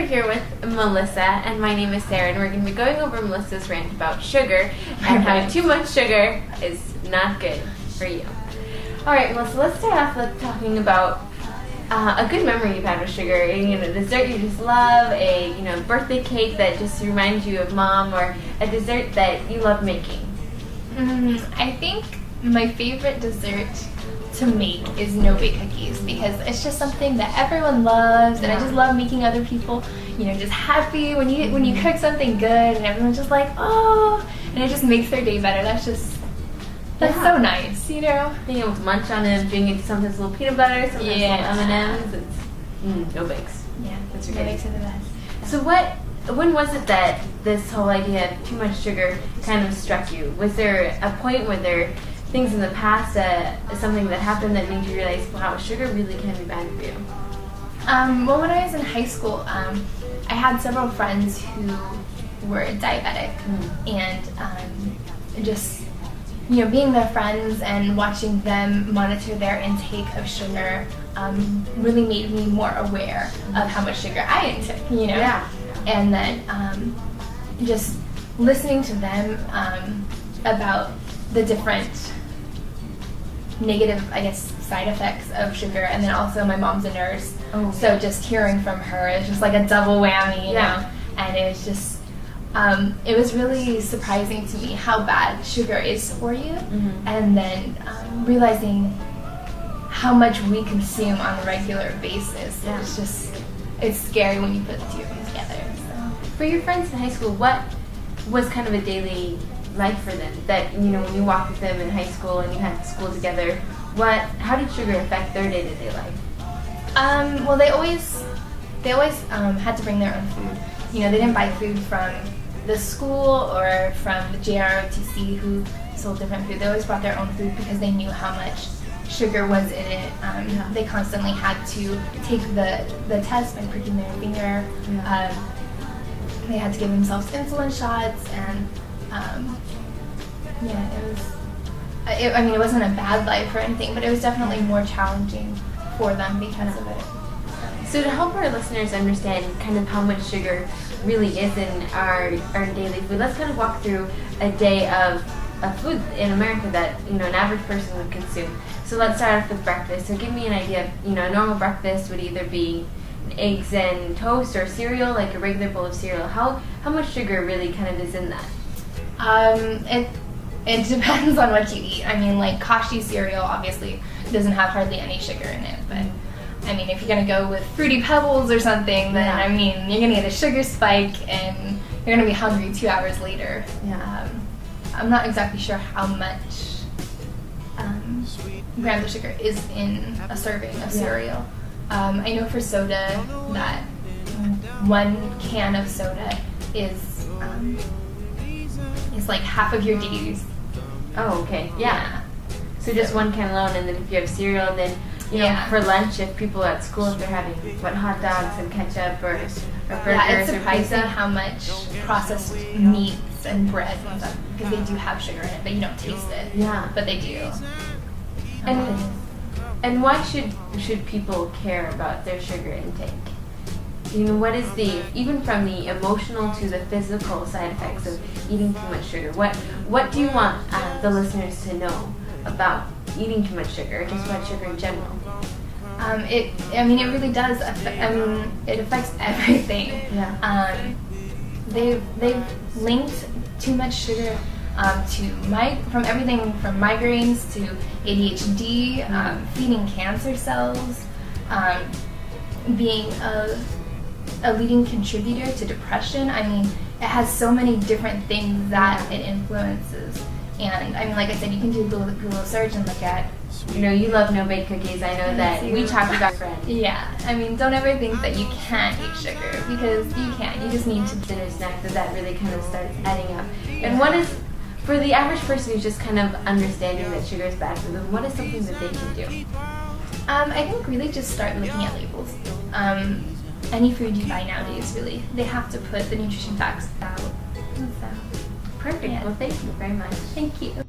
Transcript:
We're here with Mylisa, and my name is Sarah, and we're going to be going over Mylisa's rant about sugar and how too much sugar is not good for you. Alright, Mylisa, let's start off with talking about a good memory you've had with sugar. A dessert you just love, a birthday cake that just reminds you of mom, or a dessert that you love making. I think my favorite dessert to make is no-bake cookies, because it's just something that everyone loves, and I just love making other people, just happy when you cook something good, and everyone's just like, oh, and it just makes their day better. That's so nice, Being able to munch on it, being into sometimes a little peanut butter, sometimes little M&Ms. It's no bakes. Yeah, that's no bakes are the best. So when was it that this whole idea of too much sugar kind of struck you? Was there a point where there things in the past, something that happened that made you realize, wow, sugar really can be bad for you? Well, when I was in high school, I had several friends who were diabetic, and just being their friends and watching them monitor their intake of sugar really made me more aware of how much sugar I intake, Yeah. And then just listening to them about the different negative, side effects of sugar, and then also my mom's a nurse, so just hearing from her is just like a double whammy, you know, and it was just, it was really surprising to me how bad sugar is for you, and then realizing how much we consume on a regular basis. It's scary when you put the two of them together. So. For your friends in high school, what was kind of a daily life for them? That when you walked with them in high school and you had school together, how did sugar affect their day-to-day life? Well, they always had to bring their own food. They didn't buy food from the school or from the JROTC who sold different food. They always brought their own food because they knew how much sugar was in it. They constantly had to take the test by pricking their finger. They had to give themselves insulin shots, and it wasn't a bad life or anything, but it was definitely more challenging for them because of it. So to help our listeners understand kind of how much sugar really is in our daily food, let's kind of walk through a day of food in America that an average person would consume. So let's start off with breakfast. So give me an idea of, a normal breakfast would either be eggs and toast or cereal, like a regular bowl of cereal. How much sugar really kind of is in that? It depends on what you eat. Like Kashi cereal obviously doesn't have hardly any sugar in it, but if you're gonna go with Fruity Pebbles or something, then you're gonna get a sugar spike and you're gonna be hungry 2 hours later. I'm not exactly sure how much grams of sugar is in a serving of cereal. I know for soda that 1 can of soda is like half of your days. Oh, okay. Yeah. So just 1 can alone, and then if you have cereal, and then for lunch, if people are at school, if they're having hot dogs and ketchup or burgers, it's surprising how much processed meats and bread and stuff, because they do have sugar in it, but you don't taste it. Yeah, but they do. And why should people care about their sugar intake? What is even from the emotional to the physical side effects of eating too much sugar? What do you want the listeners to know about eating too much sugar, or just about sugar in general? It really does affect, it affects everything. Yeah. They've linked too much sugar from everything from migraines to ADHD, feeding cancer cells, being a leading contributor to depression. It has so many different things that it influences. And like I said, you can do a Google search and look at. You love no-bake cookies. I know that we talked about friends. Yeah, don't ever think that you can't eat sugar, because you can. You just need to dinner snack that really kind of starts adding up. And what is, for the average person who's just kind of understanding that sugar is bad for them, what is something that they can do? I think really just start looking at labels. Any food you buy nowadays, really, they have to put the nutrition facts out. Perfect. Yeah. Well, thank you very much. Thank you.